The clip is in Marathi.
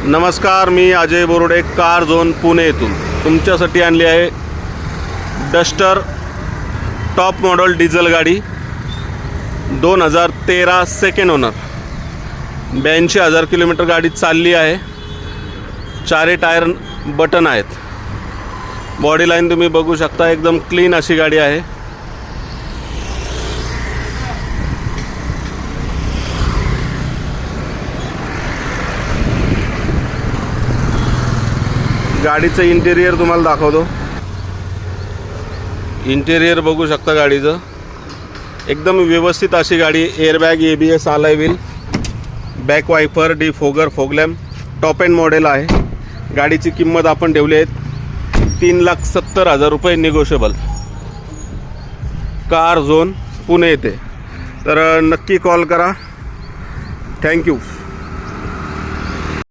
नमस्कार, मी अजय बोरुडे, कार झोन पुणे येथून तुमच्यासाठी आणली आहे डस्टर टॉप मॉडेल डिझेल गाडी 2013 सेकंड ओनर. 82,000 किलोमीटर गाडी चालली आहे. चारही टायर बटन आहेत. बॉडी लाईन तुम्ही बघू शकता, एकदम क्लीन अशी गाडी आहे. गाडीचं इंटेरियर तुम्हाला दाखवतो. इंटेरियर बघू शकता गाडीचं, एकदम व्यवस्थित अशी गाडी. Airbag, ABS, alloy wheel, back wiper, defogger, fog lamp, top end model आहे. गाडीची किंमत आपण ठेवली आहे 3,70,000 रुपये निगोशिएबल. कार झोन पुणे येथे. तर नक्की कॉल करा. थँक्यू.